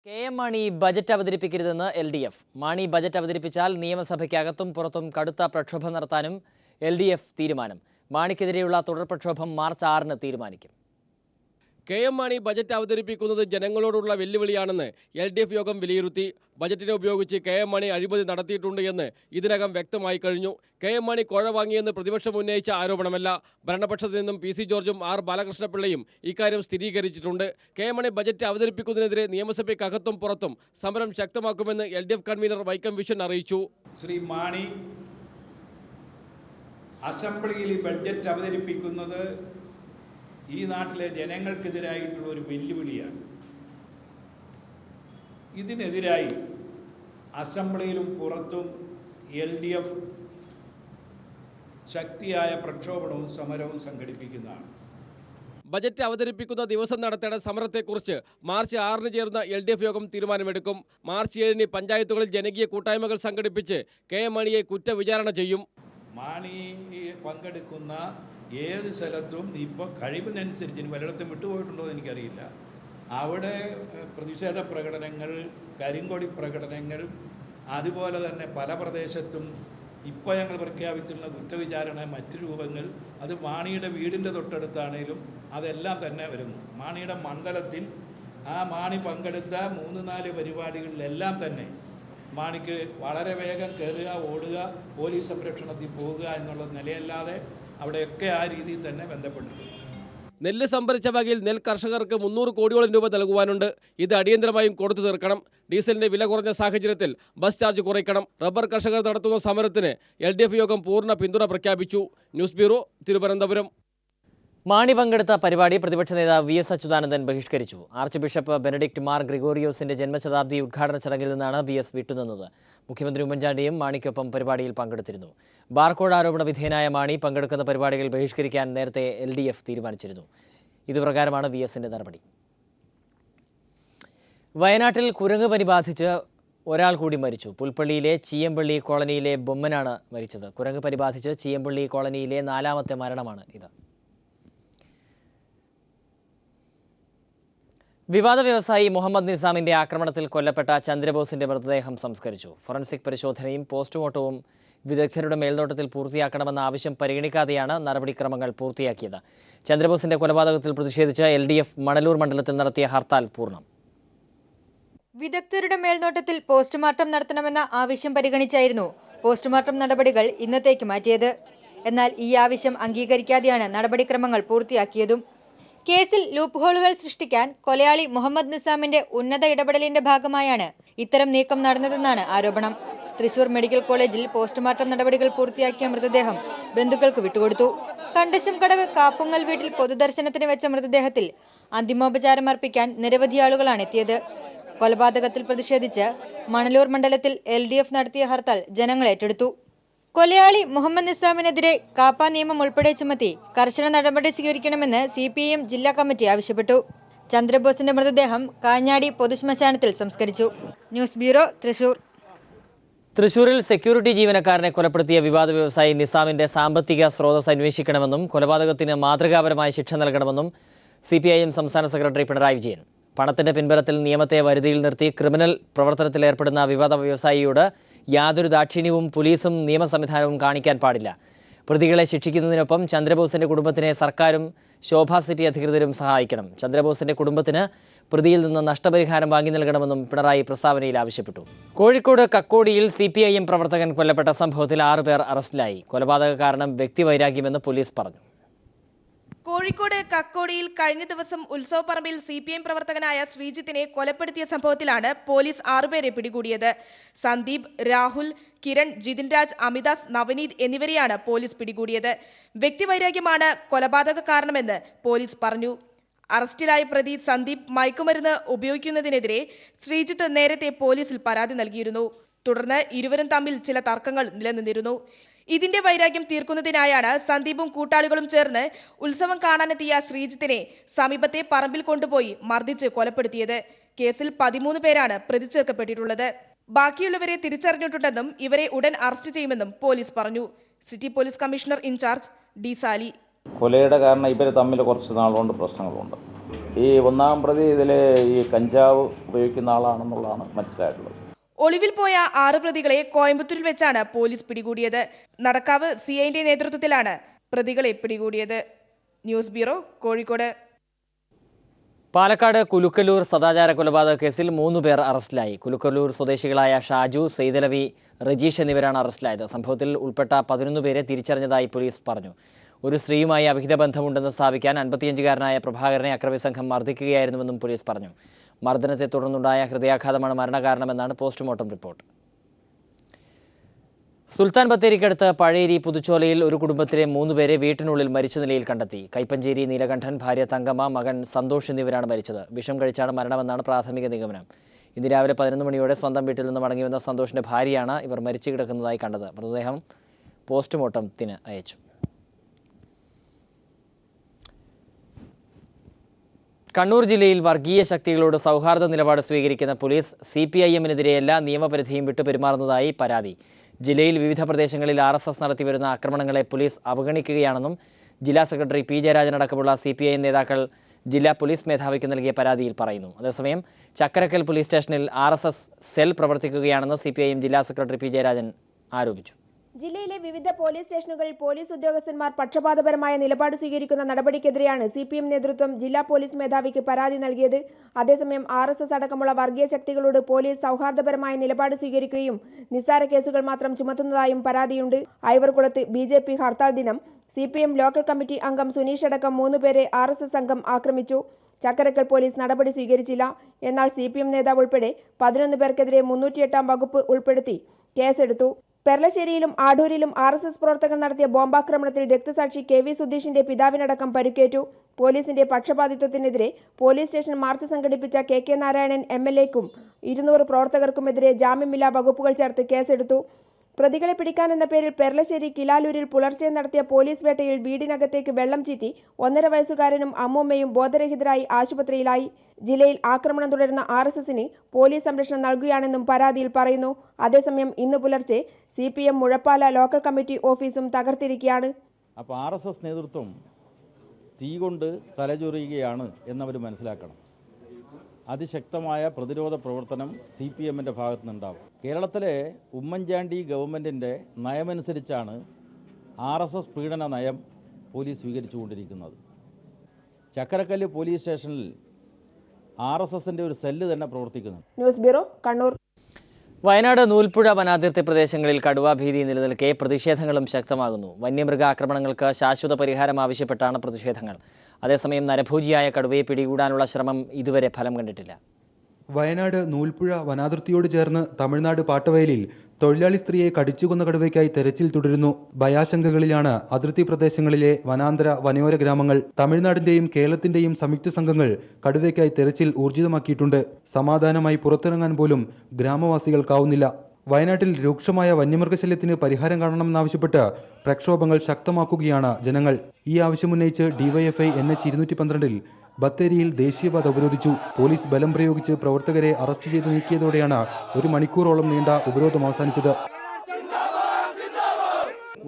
K M. Mani budget അവതരിപ്പിക്കരുതെന്ന് LDF. Mani budget അവതരിപ്പിച്ചാൽ നിയമസഭയ്ക്കകത്തും പുറത്തും കടുത്ത പ്രക്ഷോഭം നടത്താനും LDF തീരുമാനം. മാണിക്കെതിരെയുള്ള തുടർ പ്രക്ഷോഭം മാർച്ച് 6-ന് തീരുമാനിക്കും. കെ.എം. മാണി ബജറ്റ് അവതരിപ്പിക്കുന്നത് ജനങ്ങളോടുള്ള വെല്ലുവിളിയാണെന്ന് LDF യോഗം വിലയിരുത്തി. ബജറ്റിനെ ഉപയോഗിച്ച് കെ.എം. മാണി അഴിമതി നടത്തിയിട്ടുണ്ട് എന്ന് ഇതിനകം വ്യക്തമായി കഴിഞ്ഞു. കെ.എം. മാണി കോഴ വാങ്ങിയെന്ന് പ്രതിപക്ഷം ഉന്നയിച്ച ആരോപണമല്ല. ഭരണപക്ഷത്തു നിന്നും PC ജോർജും R. ബാലകൃഷ്ണപിള്ളയും ഇക്കാര്യം സ്ഥിരീകരിച്ചിട്ടുണ്ട്. കെ.എം. മാണി ബജറ്റ് അവതരിപ്പിക്കുന്നതിനെതിരെ നിയമസഭയ്ക്കകത്തും പുറത്തും സമരം ശക്തമാക്കുമെന്ന് LDF കൺവീനർ വൈക്കം വിശ്വൻ അറിയിച്ചു. ശ്രീ മാണി അസംബ്ലിയിൽ ബഡ്ജറ്റ് അവതരിപ്പിക്കുന്നത് ഈ നാട്ടിലെ ജനങ്ങൾക്കെതിരായിട്ടുള്ള ഒരു വെല്ലുവിളിയാണ്. ഇതിനെതിരായി അസംബ്ലിയിലും പുറത്തും LDF ശക്തിയായ പ്രക്ഷോഭവും സമരവും സംഘടിപ്പിക്കുന്നതാണ്. ബജറ്റ് അവതരിപ്പിക്കുന്ന ദിവസം നടത്തേണ്ട സമരത്തെക്കുറിച്ച് മാർച്ച് 6-ന് ചേർന്ന LDF യോഗം തീരുമാനമെടുക്കും. മാർച്ച് 7-ന് പഞ്ചായത്തുകളിൽ ജനകീയ കൂട്ടായ്മകൾ സംഘടിപ്പിച്ച് കെ.എം. മാണിയെ കുറ്റവിചാരണ ചെയ്യും. മാണി പങ്കെടുക്കുന്ന ഏത് സ്ഥലത്തും ഇപ്പോൾ കഴിവിനനുസരിച്ച് ഇനി പലയിടത്തും വിട്ടുപോയിട്ടുണ്ടോ എന്ന് എനിക്കറിയില്ല. അവിടെ പ്രതിഷേധ പ്രകടനങ്ങൾ, കരിങ്കൊടി പ്രകടനങ്ങൾ, അതുപോലെ തന്നെ പല പ്രദേശത്തും ഇപ്പോൾ ഞങ്ങൾ പ്രഖ്യാപിച്ചിട്ടുള്ള കുറ്റവിചാരണ മറ്റു രൂപങ്ങൾ, അത് മാണിയുടെ വീടിൻ്റെ തൊട്ടടുത്താണേലും അതെല്ലാം തന്നെ വരുന്നു. മാണിയുടെ മണ്ഡലത്തിൽ ആ മാണി പങ്കെടുത്ത 3-4 പരിപാടികളിലെല്ലാം തന്നെ മാണിക്ക് വളരെ വേഗം കയറുക, ഓടുക, പോലീസ് സംരക്ഷണത്തിൽ പോകുക എന്നുള്ള നിലയല്ലാതെ അവിടെയൊക്കെ ആ രീതിയിൽ തന്നെ ബന്ധപ്പെട്ടിട്ടുണ്ട്. നെല്ല് സംഭരിച്ച വകയിൽ കർഷകർക്ക് 300 കോടിയോളം രൂപ നൽകുവാനുണ്ട്. ഇത് അടിയന്തരമായും കൊടുത്തു തീർക്കണം. ഡീസലിന്റെ വില കുറഞ്ഞ സാഹചര്യത്തിൽ ബസ് ചാർജ് കുറയ്ക്കണം. റബ്ബർ കർഷകർ നടത്തുന്ന സമരത്തിന് LDF യോഗം പൂർണ്ണ പിന്തുണ പ്രഖ്യാപിച്ചു. News bureau, Thiruvananthapuram. മാണി പങ്കെടുത്ത പരിപാടി പ്രതിപക്ഷ നേതാവ് VS അച്യുതാനന്ദൻ ബഹിഷ്കരിച്ചു. ആർച്ച് ബിഷപ്പ് ബെനഡിക്ട് മാർ ഗ്രിഗോറിയോസിന്റെ ജന്മശതാബ്ദി ഉദ്ഘാടന ചടങ്ങിൽ നിന്നാണ് VS വിട്ടുനിന്നത്. മുഖ്യമന്ത്രി ഉമ്മൻചാണ്ടിയും മാണിക്കൊപ്പം പരിപാടിയിൽ പങ്കെടുത്തിരുന്നു. ബാർകോഡ് ആരോപണ വിധേയനായ മാണി പങ്കെടുക്കുന്ന പരിപാടികൾ ബഹിഷ്കരിക്കാൻ നേരത്തെ LDF തീരുമാനിച്ചിരുന്നു. ഇതുപ്രകാരമാണ് VSന്റെ നടപടി. വയനാട്ടിൽ കുരങ്ങ് പനി ബാധിച്ച് ഒരാൾ കൂടി മരിച്ചു. പുൽപ്പള്ളിയിലെ ചീയമ്പള്ളി കോളനിയിലെ ബൊമ്മനാണ് മരിച്ചത്. കുരങ്ങ് പനി ബാധിച്ച് ചീയമ്പള്ളി കോളനിയിലെ 4ാമത്തെ മരണമാണ് ഇത്. വിവാദ വ്യവസായി മുഹമ്മദ് നിസാമിന്റെ ആക്രമണത്തിൽ കൊല്ലപ്പെട്ട ചന്ദ്രബോസിന്റെ മൃതദേഹം സംസ്കരിച്ചു. ഫോറൻസിക് പരിശോധനയും പോസ്റ്റ്മോർട്ടവും വിദഗ്ധരുടെ മേൽനോട്ടത്തിൽ പൂർത്തിയാക്കണമെന്ന ആവശ്യം പരിഗണിക്കാതെയാണ് നടപടിക്രമങ്ങൾ പൂർത്തിയാക്കിയത്. ചന്ദ്രബോസിന്റെ കൊലപാതകത്തിൽ പ്രതിഷേധിച്ച് LDF മണലൂർ മണ്ഡലത്തിൽ നടത്തിയ ഹർത്താൽ പൂർണ്ണം. വിദഗ്ധരുടെ മേൽനോട്ടത്തിൽ പോസ്റ്റ്മോർട്ടം നടത്തണമെന്ന ആവശ്യം പരിഗണിച്ചായിരുന്നു പോസ്റ്റ്മോർട്ടം നടപടികൾ ഇന്നത്തേക്ക് മാറ്റിയത്. എന്നാൽ ഈ ആവശ്യം അംഗീകരിക്കാതെയാണ് നടപടിക്രമങ്ങൾ പൂർത്തിയാക്കിയതും. കേസിൽ ലൂപ്പ് ഹോളുകൾ സൃഷ്ടിക്കാൻ കൊലയാളി മുഹമ്മദ് നിസാമിന്റെ ഉന്നത ഇടപെടലിന്റെ ഭാഗമായാണ് ഇത്തരം നീക്കം നടന്നതെന്നാണ് ആരോപണം. തൃശൂർ മെഡിക്കൽ കോളേജിൽ പോസ്റ്റ്മോർട്ടം നടപടികൾ പൂർത്തിയാക്കിയ മൃതദേഹം ബന്ധുക്കൾക്ക് വിട്ടുകൊടുത്തു. കണ്ടശം കടവ് കാപ്പുങ്ങൽ വീട്ടിൽ പൊതുദർശനത്തിന് വെച്ച മൃതദേഹത്തിൽ അന്തിമോപചാരം അർപ്പിക്കാൻ നിരവധി ആളുകളാണ് എത്തിയത്. കൊലപാതകത്തിൽ പ്രതിഷേധിച്ച് മണലൂർ മണ്ഡലത്തിൽ LDF നടത്തിയ ഹർത്താൽ ജനങ്ങൾ ഏറ്റെടുത്തു. കൊലയാളി മുഹമ്മദ് നിസാമിനെതിരെ കാപ്പ നിയമം ഉൾപ്പെടെ ചുമത്തി കർശന നടപടി സ്വീകരിക്കണമെന്ന് CPIM ജില്ലാ കമ്മിറ്റി ആവശ്യപ്പെട്ടു. ചന്ദ്രബോസിന്റെ മൃതദേഹം കാഞ്ഞാടി പൊതുശ്മശാനത്തിൽ സംസ്കരിച്ചു. News bureau, Thrissur. തൃശൂരിൽ സെക്യൂരിറ്റി ജീവനക്കാരനെ കൊലപ്പെടുത്തിയ വിവാദ വ്യവസായി നിസാമിന്റെ സാമ്പത്തിക സ്രോതസ് അന്വേഷിക്കണമെന്നും കൊലപാതകത്തിന് മാതൃകാപരമായ ശിക്ഷ നൽകണമെന്നും CPIM സംസ്ഥാന സെക്രട്ടറി പിണറായി വിജയൻ. പണത്തിന്റെ പിൻബലത്തിൽ നിയമത്തെ വരുതിയിൽ നിർത്തി ക്രിമിനൽ പ്രവർത്തനത്തിലേർപ്പെടുന്ന വിവാദ വ്യവസായിയോട് യാതൊരു ദാക്ഷിണ്യവും പോലീസും നിയമ സംവിധാനവും കാണിക്കാൻ പാടില്ല. പ്രതികളെ ശിക്ഷിക്കുന്നതിനൊപ്പം ചന്ദ്രബോസിന്റെ കുടുംബത്തിനെ സർക്കാരും ശോഭാ സിറ്റി അധികൃതരും സഹായിക്കണം. ചന്ദ്രബോസിന്റെ കുടുംബത്തിന് പ്രതിയിൽ നിന്ന് നഷ്ടപരിഹാരം വാങ്ങി നൽകണമെന്നും പിണറായി പ്രസ്താവനയിൽ ആവശ്യപ്പെട്ടു. കോഴിക്കോട് കക്കോടിയിൽ CPIM പ്രവർത്തകൻ കൊല്ലപ്പെട്ട സംഭവത്തിൽ 6 പേർ അറസ്റ്റിലായി. കൊലപാതക കാരണം വ്യക്തിവൈരാഗ്യമെന്ന് പോലീസ് പറഞ്ഞു. കോഴിക്കോട് കക്കോടിയിൽ കഴിഞ്ഞ ദിവസം ഉത്സവപ്പറമ്പിൽ CPIM പ്രവർത്തകനായ ശ്രീജിത്തിനെ കൊലപ്പെടുത്തിയ സംഭവത്തിലാണ് പോലീസ് 6 പേരെ പിടികൂടിയത്. സന്ദീപ്, രാഹുൽ, കിരൺ, ജിതിൻ രാജ്, അമിതാസ്, നവനീത് എന്നിവരെയാണ് പോലീസ് പിടികൂടിയത്. വ്യക്തിവൈരാഗ്യമാണ് കൊലപാതക കാരണമെന്ന് പോലീസ് പറഞ്ഞു. അറസ്റ്റിലായ പ്രതി സന്ദീപ് മയക്കുമരുന്ന് ഉപയോഗിക്കുന്നതിനെതിരെ ശ്രീജിത്ത് നേരത്തെ പോലീസിൽ പരാതി നൽകിയിരുന്നു. തുടർന്ന് ഇരുവരും തമ്മിൽ ചില തർക്കങ്ങൾ നിലനിന്നിരുന്നു. ഇതിന്റെ വൈരാഗ്യം തീർക്കുന്നതിനായാണ് സന്ദീപും കൂട്ടാളികളും ചേർന്ന് ഉത്സവം കാണാനെത്തിയ ശ്രീജിത്തിനെ സമീപത്തെ പറമ്പിൽ കൊണ്ടുപോയി മർദ്ദിച്ച് കൊലപ്പെടുത്തിയത്. കേസിൽ 13 പേരാണ് പ്രതി ചേർക്കപ്പെട്ടിട്ടുള്ളത്. ബാക്കിയുള്ളവരെ തിരിച്ചറിഞ്ഞിട്ടുണ്ടെന്നും ഇവരെ ഉടൻ അറസ്റ്റ് ചെയ്യുമെന്നും പോലീസ് പറഞ്ഞു. City police commissioner in charge D. Sali. കൊലയുടെ കാരണം ഇവർ തമ്മിൽ കുറച്ച് നാളുകൊണ്ട് പ്രശ്നങ്ങളുണ്ട്. ഈ ഒന്നാം പ്രതി ഇതിൽ ഈ കഞ്ചാവ് ഉപയോഗിക്കുന്ന ആളാണെന്നുള്ളതാണ് മനസ്സിലായിട്ടുള്ളത്. ഒളിവിൽ പോയ 6 പ്രതികളെ കോയമ്പത്തൂരിൽ വെച്ചാണ് പോലീസ് പിടികൂടിയത്. നടക്കാവ് സിഐന്റെ നേതൃത്വത്തിലാണ് പ്രതികളെ പിടികൂടിയത്. News bureau, Kozhikode. പാലക്കാട് കുലുക്കല്ലൂർ സദാചാര കൊലപാതക കേസിൽ 3 പേർ അറസ്റ്റിലായി. കുലുക്കല്ലൂർ സ്വദേശികളായ ഷാജു, സെയ്തലവി, റജീഷ് എന്നിവരാണ് അറസ്റ്റിലായത്. സംഭവത്തിൽ ഉൾപ്പെട്ട 11 പേരെ തിരിച്ചറിഞ്ഞതായി പോലീസ് പറഞ്ഞു. ഒരു സ്ത്രീയുമായി അവിഹിത ബന്ധമുണ്ടെന്ന് സ്ഥാപിക്കാൻ 55-കാരനായ പ്രഭാകരനെ അക്രമി സംഘം മർദ്ദിക്കുകയായിരുന്നുവെന്നും പോലീസ് പറഞ്ഞു. മർദ്ദനത്തെ തുടർന്നുണ്ടായ ഹൃദയാഘാതമാണ് മരണകാരണമെന്നാണ് പോസ്റ്റ്മോർട്ടം റിപ്പോർട്ട്. സുൽത്താൻ ബത്തേരിക്കടുത്ത് പഴേരി പുതുച്ചോലയിൽ ഒരു കുടുംബത്തിലെ 3 പേരെ വീട്ടിനുള്ളിൽ മരിച്ച നിലയിൽ കണ്ടെത്തി. കൈപ്പഞ്ചേരി നീലകണ്ഠൻ, ഭാര്യ തങ്കമ്മ, മകൻ സന്തോഷ് എന്നിവരാണ് മരിച്ചത്. വിഷം കഴിച്ചാണ് മരണമെന്നാണ് പ്രാഥമിക നിഗമനം. ഇന്ന് രാവിലെ 11 മണിയോടെ സ്വന്തം വീട്ടിൽ നിന്ന് മടങ്ങിവന്ന സന്തോഷിന്റെ ഭാര്യയാണ് ഇവർ മരിച്ചു കിടക്കുന്നതായി കണ്ടത്. മൃതദേഹം പോസ്റ്റ്മോർട്ടത്തിന് അയച്ചു. കണ്ണൂർ ജില്ലയിൽ വർഗീയ ശക്തികളോട് സൗഹാർദ്ദ നിലപാട് സ്വീകരിക്കുന്ന പോലീസ് CPIM-നെതിരെ എല്ലാ നിയമപരിധിയും വിട്ടുപെരുമാറുന്നതായി പരാതി. ജില്ലയിൽ വിവിധ പ്രദേശങ്ങളിൽ RSS നടത്തിവരുന്ന ആക്രമണങ്ങളെ പോലീസ് അവഗണിക്കുകയാണെന്നും ജില്ലാ സെക്രട്ടറി P. ജയരാജൻ അടക്കമുള്ള CPIM നേതാക്കൾ ജില്ലാ പോലീസ് മേധാവിക്ക് നൽകിയ പരാതിയിൽ പറയുന്നു. അതേസമയം ചക്കരക്കൽ പോലീസ് സ്റ്റേഷനിൽ RSS സെൽ പ്രവർത്തിക്കുകയാണെന്ന് CPIM ജില്ലാ സെക്രട്ടറി P. ജയരാജൻ ആരോപിച്ചു. ജില്ലയിലെ വിവിധ പോലീസ് സ്റ്റേഷനുകളിൽ പോലീസ് ഉദ്യോഗസ്ഥന്മാർ പക്ഷപാതപരമായ നിലപാട് സ്വീകരിക്കുന്ന നടപടിക്കെതിരെയാണ് CPM നേതൃത്വം ജില്ലാ പോലീസ് മേധാവിക്ക് പരാതി നൽകിയത്. അതേസമയം RSS അടക്കമുള്ള വർഗീയ ശക്തികളോട് പോലീസ് സൗഹാർദ്ദപരമായ നിലപാട് സ്വീകരിക്കുകയും നിസ്സാര കേസുകൾ മാത്രം ചുമത്തുന്നതായും പരാതിയുണ്ട്. ഐവർകുളത്ത് BJP ഹർത്താൽ ദിനം CPM ലോക്കൽ കമ്മിറ്റി അംഗം സുനീഷ് അടക്കം 3 പേരെ RSS സംഘം ആക്രമിച്ചു. ചക്കരക്കൽ പോലീസ് നടപടി സ്വീകരിച്ചില്ല. എന്നാൽ CPM നേതാവ് ഉൾപ്പെടെ 11 പേർക്കെതിരെ 308-ാം വകുപ്പ് ഉൾപ്പെടുത്തി കേസെടുത്തു. പെർലശ്ശേരിയിലും ആഡൂരിലും RSS പ്രവർത്തകർ നടത്തിയ ബോംബാക്രമണത്തിൽ രക്തസാക്ഷി KV സുധീഷിന്റെ പിതാവിനടക്കം പരിക്കേറ്റു. പോലീസിന്റെ പക്ഷപാതിത്വത്തിനെതിരെ പോലീസ് സ്റ്റേഷൻ മാർച്ച് സംഘടിപ്പിച്ച KK നാരായണൻ MLA-ക്കും 200 പ്രവർത്തകർക്കുമെതിരെ ജാമ്യമില്ലാ വകുപ്പുകൾ ചേർത്ത് കേസെടുത്തു. പ്രതികളെ പിടിക്കാനെന്ന പേരിൽ പെർലശ്ശേരി കിലാലൂരിൽ പുലർച്ചെ നടത്തിയ പോലീസ് വേട്ടയിൽ വീടിനകത്തേക്ക് വെള്ളം ചീറ്റി 1.5 വയസ്സുകാരനും അമ്മൂമ്മയും ബോധരഹിതരായി ആശുപത്രിയിലായി. ജില്ലയിൽ ആക്രമണം തുടരുന്ന RSSന് പോലീസ് സംരക്ഷണം നൽകുകയാണെന്നും പരാതിയിൽ പറയുന്നു. അതേസമയം ഇന്ന് പുലർച്ചെ CPM മുഴപ്പാല ലോക്കൽ കമ്മിറ്റി ഓഫീസും തകർത്തിരിക്കുകയാണ്. അപ്പോൾ RSS നേതൃത്വം തീ കൊണ്ട് തലചൊറിയുകയാണ് എന്നവർ മനസ്സിലാക്കണം. അതിശക്തമായ പ്രതിരോധ പ്രവർത്തനം CPM-ൻ്റെ ഭാഗത്തു നിന്നുണ്ടാവും. കേരളത്തിലെ ഉമ്മൻചാണ്ടി ഗവൺമെൻറ്റിൻ്റെ നയമനുസരിച്ചാണ് RSS പീഡന നയം പോലീസ് സ്വീകരിച്ചുകൊണ്ടിരിക്കുന്നത്. ചക്കരക്കല്ല് പോലീസ് സ്റ്റേഷനിൽ RSSൻ്റെ ഒരു സെല്ല് തന്നെ പ്രവർത്തിക്കുന്നു. News bureau, Kannur. വയനാട് നൂൽപ്പുഴ വനാതിർത്തി പ്രദേശങ്ങളിൽ കടുവാ ഭീതി നിലനിൽക്കെ പ്രതിഷേധങ്ങളും ശക്തമാകുന്നു. വന്യമൃഗ ആക്രമണങ്ങൾക്ക് ശാശ്വത പരിഹാരം ആവശ്യപ്പെട്ടാണ് പ്രതിഷേധങ്ങൾ. അതേസമയം നരഭോജിയായ കടുവയെ പിടികൂടാനുള്ള ശ്രമം ഇതുവരെ ഫലം കണ്ടിട്ടില്ല. വയനാട് നൂൽപ്പുഴ വനാതിർത്തിയോട് ചേർന്ന് തമിഴ്നാട് പാട്ടവയലിൽ തൊഴിലാളി സ്ത്രീയെ കടിച്ചുകൊന്ന കടുവയ്ക്കായി തെരച്ചിൽ തുടരുന്നു. ഭയാശങ്കകളിലാണ് അതിർത്തി പ്രദേശങ്ങളിലെ വനാന്തര വനയോര ഗ്രാമങ്ങൾ. തമിഴ്നാടിന്റെയും കേരളത്തിന്റെയും സംയുക്ത സംഘങ്ങൾ കടുവയ്ക്കായി തെരച്ചിൽ ഊർജിതമാക്കിയിട്ടുണ്ട്. സമാധാനമായി പുറത്തിറങ്ങാൻ പോലും ഗ്രാമവാസികൾക്കാവുന്നില്ല. വയനാട്ടിൽ രൂക്ഷമായ വന്യമൃഗശല്യത്തിന് പരിഹാരം കാണണമെന്നാവശ്യപ്പെട്ട് പ്രക്ഷോഭങ്ങൾ ശക്തമാക്കുകയാണ് ജനങ്ങൾ. ഈ ആവശ്യമുന്നയിച്ച് DYFI NH-212-ൽ ബത്തേരിയിൽ ദേശീയപാത ഉപരോധിച്ചു. പോലീസ് ബലം പ്രയോഗിച്ച് പ്രവർത്തകരെ അറസ്റ്റ് ചെയ്ത് നീക്കിയതോടെയാണ് 1 മണിക്കൂറോളം നീണ്ട ഉപരോധം അവസാനിച്ചത്.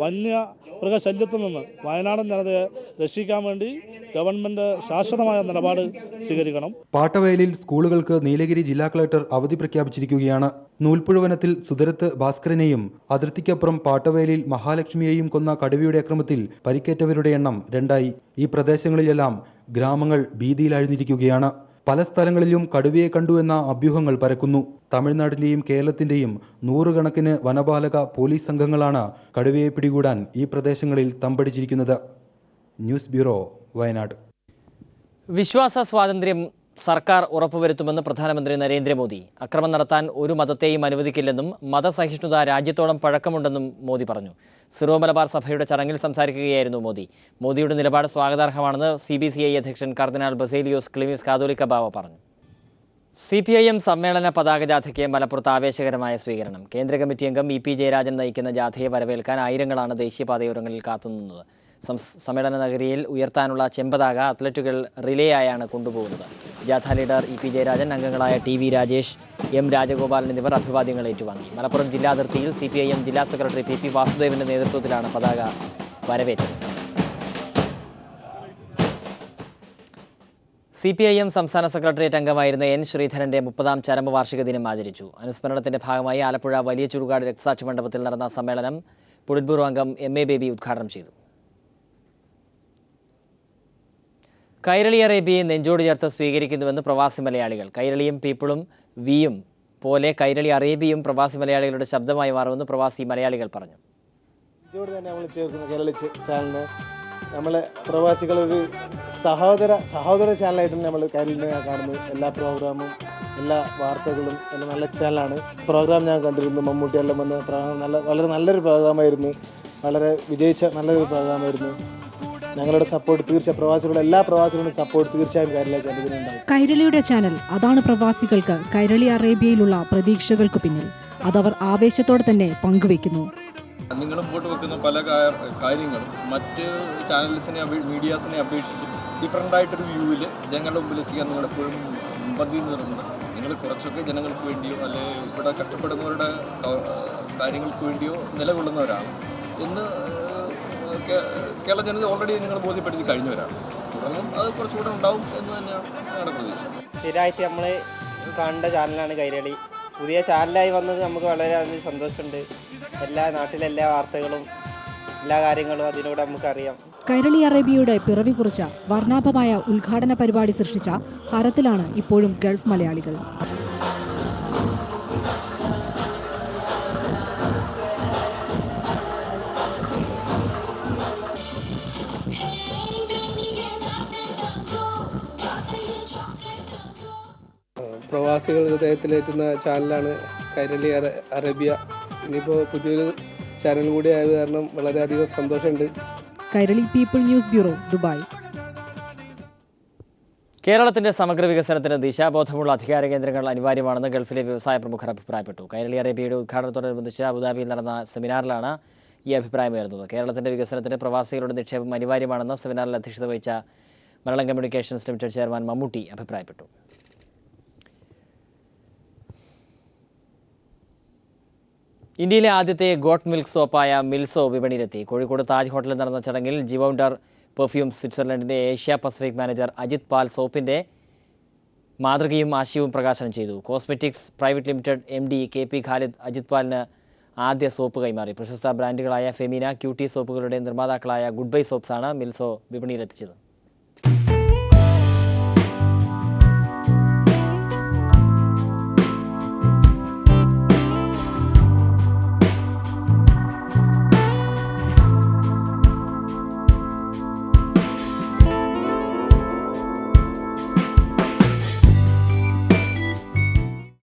വന്യമൃഗശല്യത്തിൽ നിന്ന് വയനാടൻ ജനതയെ രക്ഷിക്കാൻ വേണ്ടി ഗവൺമെന്റ് ശാശ്വതമായ നിലപാട് സ്വീകരിക്കണം. പാട്ടവയലിൽ സ്കൂളുകൾക്ക് നീലഗിരി ജില്ലാ കളക്ടർ അവധി പ്രഖ്യാപിച്ചിരിക്കുകയാണ്. നൂൽപ്പുഴ വനത്തിൽ സുദരത്ത് ഭാസ്കരനെയും അതിർത്തിക്കപ്പുറം പാട്ടവയലിൽ മഹാലക്ഷ്മിയെയും കൊന്ന കടുവയുടെ അക്രമത്തിൽ പരിക്കേറ്റവരുടെ എണ്ണം 2ആയി. ഈ പ്രദേശങ്ങളിലെല്ലാം ഗ്രാമങ്ങൾ ഭീതിയിലാഴ്ന്നിരിക്കുകയാണ്. പല സ്ഥലങ്ങളിലും കടുവയെ കണ്ടു എന്ന അഭ്യൂഹങ്ങൾ പരക്കുന്നു. തമിഴ്നാടിന്റെയും കേരളത്തിന്റെയും 100 കണക്കിന് വനപാലക പോലീസ് സംഘങ്ങളാണ് കടുവയെ പിടികൂടാൻ ഈ പ്രദേശങ്ങളിൽ തമ്പടിച്ചിരിക്കുന്നത്. News bureau, Wayanad. വിശ്വാസ സ്വാതന്ത്ര്യം സർക്കാർ ഉറപ്പുവരുത്തുമെന്ന് പ്രധാനമന്ത്രി നരേന്ദ്രമോദി. അക്രമം നടത്താൻ ഒരു മതത്തെയും അനുവദിക്കില്ലെന്നും മതസഹിഷ്ണുത രാജ്യത്തോളം പഴക്കമുണ്ടെന്നും മോദി പറഞ്ഞു. സിറോ മലബാർ സഭയുടെ ചടങ്ങിൽ സംസാരിക്കുകയായിരുന്നു മോദി. മോദിയുടെ നിലപാട് സ്വാഗതാർഹമാണെന്ന് CBCI അധ്യക്ഷൻ കർദിനാൾ ബസേലിയോസ് ക്ലിമീസ് കാതോലിക്ക ബാവ പറഞ്ഞു. CPIM സമ്മേളന പതാക ജാഥയ്ക്ക് മലപ്പുറത്ത് ആവേശകരമായ സ്വീകരണം. കേന്ദ്ര കമ്മിറ്റി അംഗം EP ജയരാജൻ നയിക്കുന്ന ജാഥയെ വരവേൽക്കാൻ ആയിരങ്ങളാണ് ദേശീയപാതയോരങ്ങളിൽ കാത്തുനിന്നത്. സമ്മേളന നഗരിയിൽ ഉയർത്താനുള്ള ചെമ്പതാക അത്ലറ്റുകൾ റിലേ ആയാണ് കൊണ്ടുപോകുന്നത്. ജാഥ ലീഡർ EP ജയരാജൻ, അംഗങ്ങളായ TV രാജേഷ്, M രാജഗോപാലൻ എന്നിവർ അഭിവാദ്യങ്ങൾ ഏറ്റുവാങ്ങി. മലപ്പുറം ജില്ലാ അതിർത്തിയിൽ CPIM ജില്ലാ സെക്രട്ടറി PP വാസുദേവന്റെ നേതൃത്വത്തിലാണ് പതാക വരവേറ്റത്. CPIM സംസ്ഥാന സെക്രട്ടേറിയറ്റ് അംഗമായിരുന്ന N. ശ്രീധരന്റെ 30ാം ചരമവാർഷിക ദിനം ആചരിച്ചു. അനുസ്മരണത്തിന്റെ ഭാഗമായി ആലപ്പുഴ വലിയ ചുടുകാട് രക്തസാക്ഷി മണ്ഡപത്തിൽ നടന്ന സമ്മേളനം പൊളിറ്റ് ബ്യൂറോ അംഗം MA ബേബി ഉദ്ഘാടനം ചെയ്തു. കൈരളി അറേബ്യയെ നെഞ്ചോട് ചേർത്ത് സ്വീകരിക്കുന്നുവെന്ന് പ്രവാസി മലയാളികൾ. കൈരളിയും പീപ്പിളും വിയും പോലെ കൈരളി അറേബ്യയും പ്രവാസി മലയാളികളുടെ ശബ്ദമായി മാറുമെന്ന് പ്രവാസി മലയാളികൾ പറഞ്ഞു. നെഞ്ചോട് തന്നെ നമ്മൾ ചേർക്കുന്ന കൈരളി ചാനലിന് നമ്മളെ പ്രവാസികളൊരു സഹോദര ചാനലായിട്ടാണ് നമ്മൾ കൈരളിനെ കാണുന്നത്. എല്ലാ പ്രോഗ്രാമും എല്ലാ വാർത്തകളും എല്ലാം നല്ല ചാനലാണ്. പ്രോഗ്രാം ഞാൻ കണ്ടിരുന്നു. മമ്മൂട്ടിയെല്ലാം വന്ന പ്രോഗ്രാം വളരെ നല്ലൊരു പ്രോഗ്രാമായിരുന്നു. വളരെ വിജയിച്ച നല്ലൊരു പ്രോഗ്രാമായിരുന്നു. ഞങ്ങളുടെ സപ്പോർട്ട് തീർച്ചയായും എല്ലാ പ്രവാസികളുടെ സപ്പോർട്ട് തീർച്ചയായും കൈരളി ചാനലിനുണ്ടാവും. കൈരളിയുടെ ചാനൽ അതാണ് പ്രവാസികൾക്ക് കൈരളി അറേബ്യയിലുള്ള പ്രതീക്ഷകൾക്ക് പിന്നിൽ. അതവർ ആവേശത്തോടെ തന്നെ പങ്കുവെക്കുന്നു. നിങ്ങൾ മുമ്പോട്ട് വെക്കുന്ന പല കാര്യങ്ങളും മറ്റ് ചാനൽസിനെ മീഡിയാസിനെ അപേക്ഷിച്ച് ഡിഫറൻ്റ് ആയിട്ടൊരു വ്യൂവിൽ ജനങ്ങളുടെ മുമ്പിലെത്തിക്കാൻ നിങ്ങൾ എപ്പോഴും മുൻപന്തിയിൽ നിർത്തുന്നത്. നിങ്ങൾ കുറച്ചൊക്കെ ജനങ്ങൾക്ക് വേണ്ടിയോ അല്ലെങ്കിൽ ഇവിടെ കഷ്ടപ്പെടുന്നവരുടെ കാര്യങ്ങൾക്ക് വേണ്ടിയോ നിലകൊള്ളുന്നവരാണ് എന്ന് കേരള ജനത ഓൾറെഡി നിങ്ങൾ ബോധ്യപ്പെടുത്തി കഴിഞ്ഞവരാണ്. തുടർന്നും അത് കുറച്ചുകൂടെ ഉണ്ടാവും എന്ന് തന്നെയാണ് ഞങ്ങളുടെ പ്രതീക്ഷ. സ്ഥിരമായിട്ട് നമ്മൾ കണ്ട ചാനലാണ് കൈരളി. പുതിയ ചാനലായി വന്നത് നമുക്ക് വളരെയധികം സന്തോഷമുണ്ട്. എല്ലാ നാട്ടിലെ എല്ലാ വാർത്തകളും എല്ലാ കാര്യങ്ങളും അതിലൂടെ നമുക്കറിയാം. കൈരളി അറേബ്യയുടെ പിറവി കുറിച്ച വർണ്ണാഭമായ ഉദ്ഘാടന പരിപാടി സൃഷ്ടിച്ച ഹരത്തിലാണ് ഇപ്പോഴും ഗൾഫ് മലയാളികൾ. പ്രവാസികൾ ഹൃദയത്തിലേറ്റുന്ന ചാനലാണ് കൈരളി അറേബ്യ. ഇനിയിപ്പോൾ പുതിയൊരു ചാനൽ കൂടി ആയത് കാരണം വളരെയധികം സന്തോഷമുണ്ട്. Kairali people news bureau, Dubai. കേരളത്തിന്റെ സമഗ്ര വികസനത്തിന് ദിശാബോധമുള്ള അധികാര കേന്ദ്രങ്ങൾ അനിവാര്യമാണെന്ന് ഗൾഫിലെ വ്യവസായ പ്രമുഖർ അഭിപ്രായപ്പെട്ടു. കൈരളി അറേബ്യയുടെ ഉദ്ഘാടനത്തോടനുബന്ധിച്ച് അബുദാബിയിൽ നടന്ന സെമിനാറിലാണ് ഈ അഭിപ്രായമുയർന്നത്. കേരളത്തിന്റെ വികസനത്തിന് പ്രവാസികളുടെ നിക്ഷേപം അനിവാര്യമാണെന്ന് സെമിനാറിൽ അധ്യക്ഷത വഹിച്ച Malayalam communications limited chairman Mammootty അഭിപ്രായപ്പെട്ടു. ഇന്ത്യയിലെ ആദ്യത്തെ ഗോട്ട് മിൽക്ക് സോപ്പായ മിൽസോ വിപണിയിലെത്തി. കോഴിക്കോട് താജ് ഹോട്ടലിൽ നടന്ന ചടങ്ങിൽ ജിവൗണ്ടർ പെർഫ്യൂംസ് സ്വിറ്റ്സർലൻഡിൻ്റെ Asia Pacific manager Ajith Pal സോപ്പിൻ്റെ മാതൃകയും ആശയവും പ്രകാശനം ചെയ്തു. Cosmetics private limited MD KP Khalid Ajith പാലിന് ആദ്യ സോപ്പ് കൈമാറി. പ്രശസ്ത ബ്രാൻഡുകളായ ഫെമിന, ക്യൂട്ടി സോപ്പുകളുടെ നിർമ്മാതാക്കളായ ഗുഡ് ബൈ സോപ്സാണ് മിൽസോ വിപണിയിലെത്തിച്ചത്.